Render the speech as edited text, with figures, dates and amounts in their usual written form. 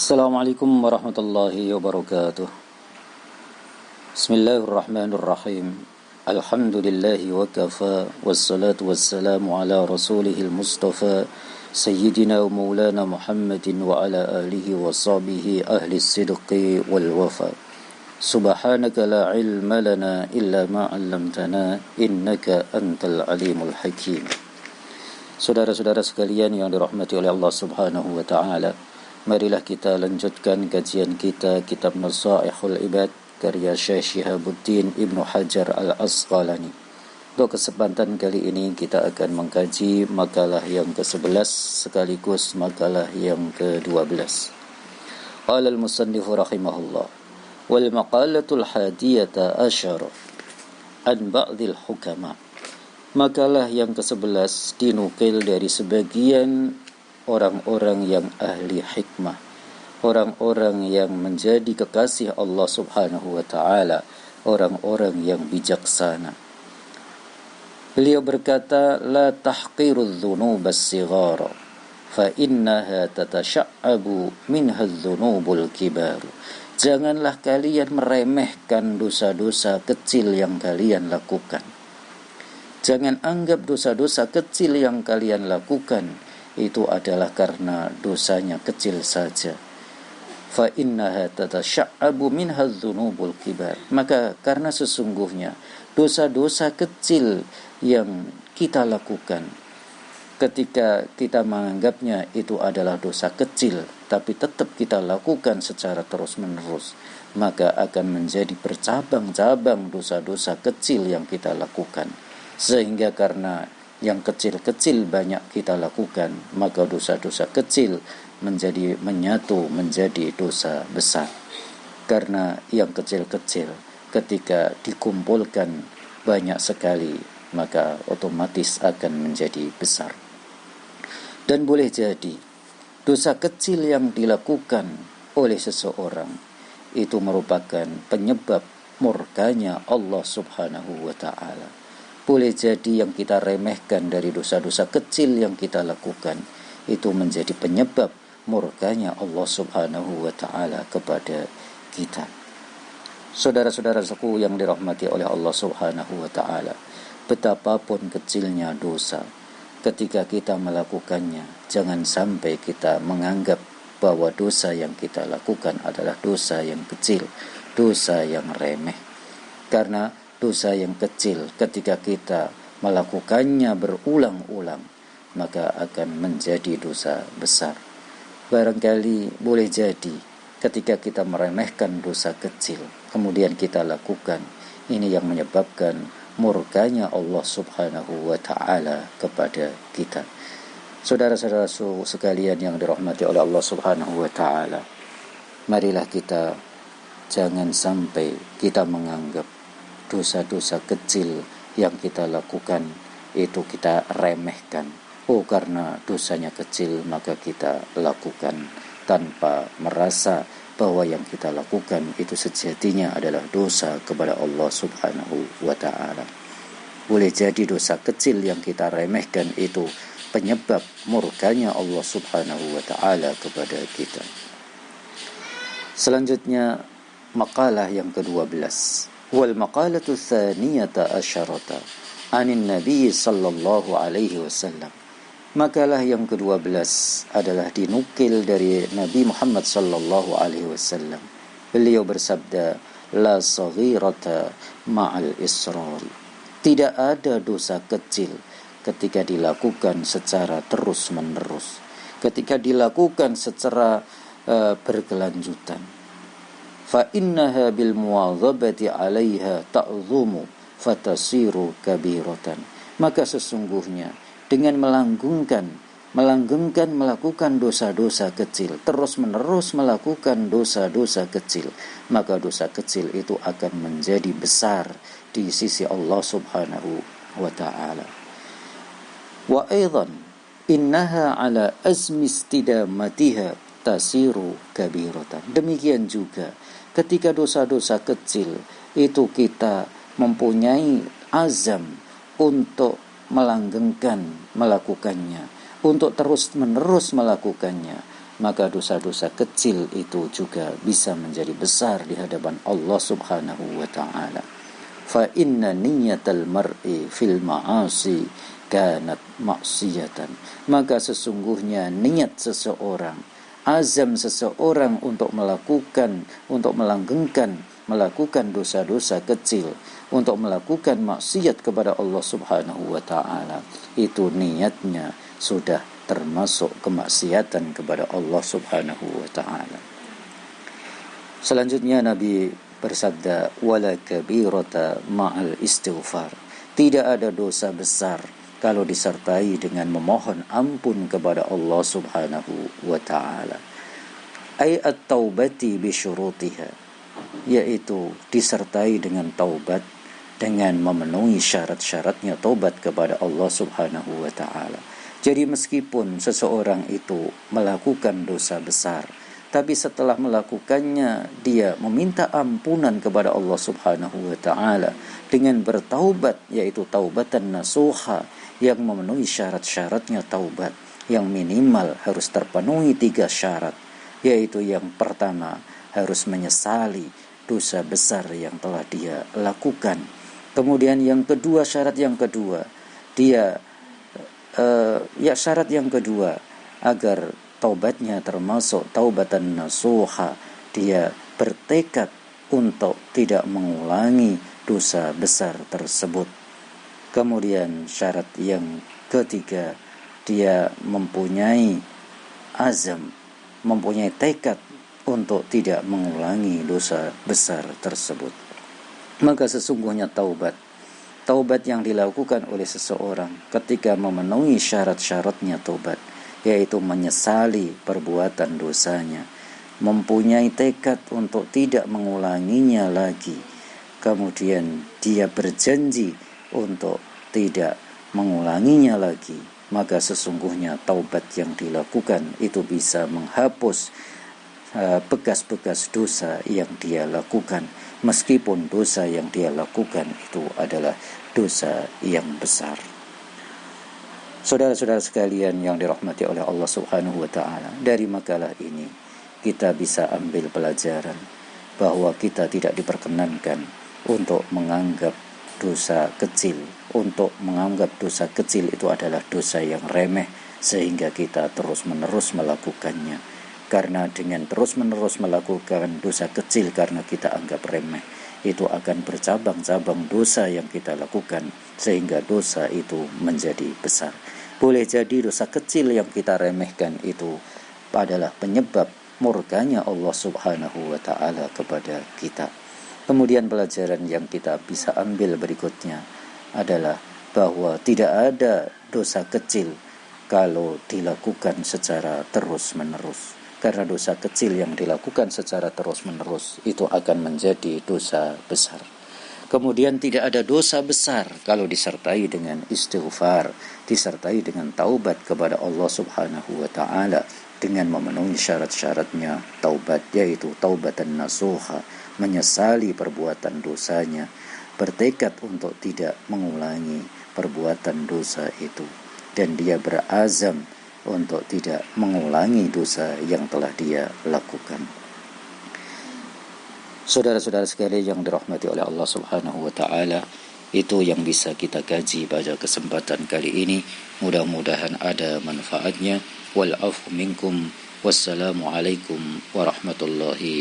Assalamualaikum warahmatullahi wabarakatuh. Bismillahirrahmanirrahim. Alhamdulillahi wa kafa, wassalatu wassalamu ala rasulihil mustafa Sayyidina wa maulana Muhammadin wa ala alihi wa sahbihi ahli sidqi wal wafa. Subhanaka la ilma lana illa ma 'allamtana innaka antal alimul hakim. Saudara-saudara sekalian yang dirahmati oleh Allah Subhanahu wa taala, marilah kita lanjutkan kajian kita kitab Nasaihul Ibad karya Syekh Syihabuddin Ibnu Hajar Al-Asqalani. Untuk kesempatan kali ini kita akan mengkaji makalah yang ke-11 sekaligus makalah yang ke-12. Qala al-musannif rahimahullah, wal maqalatul hadiyata asyara an ba'dil hukama. Makalah yang ke-11 dinukil dari sebagian orang-orang yang ahli hikmah, orang-orang yang menjadi kekasih Allah Subhanahu wa taala, orang-orang yang bijaksana. Beliau berkata, la tahqirudz dzunubas sighara fa innaha tatasha'abu minha dzunubul kibar. Janganlah kalian meremehkan dosa-dosa kecil yang kalian lakukan. Jangan anggap dosa-dosa kecil yang kalian lakukan itu adalah karena dosanya kecil saja. Fa innaha tatasha'abu minha dzunubul kibar. Maka karena sesungguhnya dosa-dosa kecil yang kita lakukan, ketika kita menganggapnya itu adalah dosa kecil tapi tetap kita lakukan secara terus-menerus, maka akan menjadi bercabang-cabang dosa-dosa kecil yang kita lakukan. Sehingga karena yang kecil-kecil banyak kita lakukan, maka dosa-dosa kecil menyatu menjadi dosa besar. Karena yang kecil-kecil ketika dikumpulkan banyak sekali, maka otomatis akan menjadi besar. Dan boleh jadi dosa kecil yang dilakukan oleh seseorang itu merupakan penyebab murkanya Allah Subhanahu wa ta'ala. Boleh jadi yang kita remehkan dari dosa-dosa kecil yang kita lakukan itu menjadi penyebab murkanya Allah Subhanahu wa ta'ala kepada kita. Saudara-saudaraku yang dirahmati oleh Allah Subhanahu wa ta'ala, betapapun kecilnya dosa, ketika kita melakukannya, jangan sampai kita menganggap bahwa dosa yang kita lakukan adalah dosa yang kecil, dosa yang remeh. Karena dosa yang kecil ketika kita melakukannya berulang-ulang, maka akan menjadi dosa besar. Barangkali boleh jadi ketika kita meremehkan dosa kecil, kemudian kita lakukan, ini yang menyebabkan murkanya Allah Subhanahu wa ta'ala kepada kita. Saudara-saudara sekalian yang dirahmati oleh Allah Subhanahu wa ta'ala, marilah kita jangan sampai kita menganggap dosa-dosa kecil yang kita lakukan itu kita remehkan. Oh, karena dosanya kecil maka kita lakukan tanpa merasa bahwa yang kita lakukan itu sejatinya adalah dosa kepada Allah Subhanahu wa ta'ala. Boleh jadi dosa kecil yang kita remehkan itu penyebab murkanya Allah Subhanahu wa ta'ala kepada kita. Selanjutnya makalah yang ke-12. Wal maqalatu tsaniyata asyarata anin nabi sallallahu alaihi wasallam. Makalah yang ke-12 adalah dinukil dari Nabi Muhammad sallallahu alaihi wasallam. Beliau bersabda, la saghirata ma'al israr. Tidak ada dosa kecil ketika dilakukan secara terus-menerus, ketika dilakukan secara berkelanjutan. Fa innaha bil muwadhabati 'alaiha ta'dhumu fatasiru kabiratan. Maka sesungguhnya dengan melanggengkan melakukan dosa-dosa kecil, terus-menerus melakukan dosa-dosa kecil, maka dosa kecil itu akan menjadi besar di sisi Allah Subhanahu wa ta'ala. Wa aidan innaha 'ala azmi istidamatiha tasiru kabiratan. Demikian juga ketika dosa-dosa kecil itu kita mempunyai azam untuk melanggengkan melakukannya, untuk terus-menerus melakukannya, maka dosa-dosa kecil itu juga bisa menjadi besar di hadapan Allah Subhanahu wa ta'ala. Fa inna niyatal mar'i fil ma'asi kanat maksiyatan. Maka sesungguhnya niat seseorang, azam seseorang untuk melanggengkan, melakukan dosa-dosa kecil, untuk melakukan maksiat kepada Allah Subhanahu wa ta'ala, itu niatnya sudah termasuk kemaksiatan kepada Allah Subhanahu wa ta'ala. Selanjutnya Nabi bersabda, wala kabirata ma'al istighfar. Tidak ada dosa besar kalau disertai dengan memohon ampun kepada Allah Subhanahu wa ta'ala. Ay at-taubati bi syurutiha, yaitu disertai dengan taubat, dengan memenuhi syarat-syaratnya taubat kepada Allah Subhanahu wa ta'ala. Jadi meskipun seseorang itu melakukan dosa besar, tapi setelah melakukannya dia meminta ampunan kepada Allah Subhanahu wa ta'ala dengan bertaubat, yaitu taubatan nasuha yang memenuhi syarat-syaratnya taubat, yang minimal harus terpenuhi 3 syarat, yaitu yang pertama harus menyesali dosa besar yang telah dia lakukan. Kemudian yang kedua, syarat yang kedua, syarat yang kedua agar taubatnya termasuk taubatan nasuha, dia bertekad untuk tidak mengulangi dosa besar tersebut. Kemudian syarat yang ketiga, dia mempunyai azam, mempunyai tekad untuk tidak mengulangi dosa besar tersebut. Maka sesungguhnya taubat yang dilakukan oleh seseorang ketika memenuhi syarat-syaratnya taubat, yaitu menyesali perbuatan dosanya, mempunyai tekad untuk tidak mengulanginya lagi, kemudian dia berjanji untuk tidak mengulanginya lagi, maka sesungguhnya taubat yang dilakukan itu bisa menghapus bekas-bekas dosa yang dia lakukan, meskipun dosa yang dia lakukan itu adalah dosa yang besar. Saudara-saudara sekalian yang dirahmati oleh Allah Subhanahu wa ta'ala, dari makalah ini kita bisa ambil pelajaran bahwa kita tidak diperkenankan untuk menganggap dosa kecil, itu adalah dosa yang remeh sehingga kita terus-menerus melakukannya. Karena dengan terus-menerus melakukan dosa kecil karena kita anggap remeh, itu akan bercabang-cabang dosa yang kita lakukan sehingga dosa itu menjadi besar. Boleh jadi dosa kecil yang kita remehkan itu adalah penyebab murkanya Allah Subhanahu wa ta'ala kepada kita. Kemudian pelajaran yang kita bisa ambil berikutnya adalah bahwa tidak ada dosa kecil kalau dilakukan secara terus-menerus. Karena dosa kecil yang dilakukan secara terus-menerus itu akan menjadi dosa besar. Kemudian tidak ada dosa besar kalau disertai dengan istighfar, disertai dengan taubat kepada Allah Subhanahu wa ta'ala dengan memenuhi syarat-syaratnya taubat, yaitu taubatan nasuha, menyesali perbuatan dosanya, bertekad untuk tidak mengulangi perbuatan dosa itu, dan dia berazam untuk tidak mengulangi dosa yang telah dia lakukan. Saudara-saudara sekalian yang dirahmati oleh Allah Subhanahu wa ta'ala, itu yang bisa kita kaji pada kesempatan kali ini. Mudah-mudahan ada manfaatnya. Wal afu minkum. Wassalamualaikum warahmatullahi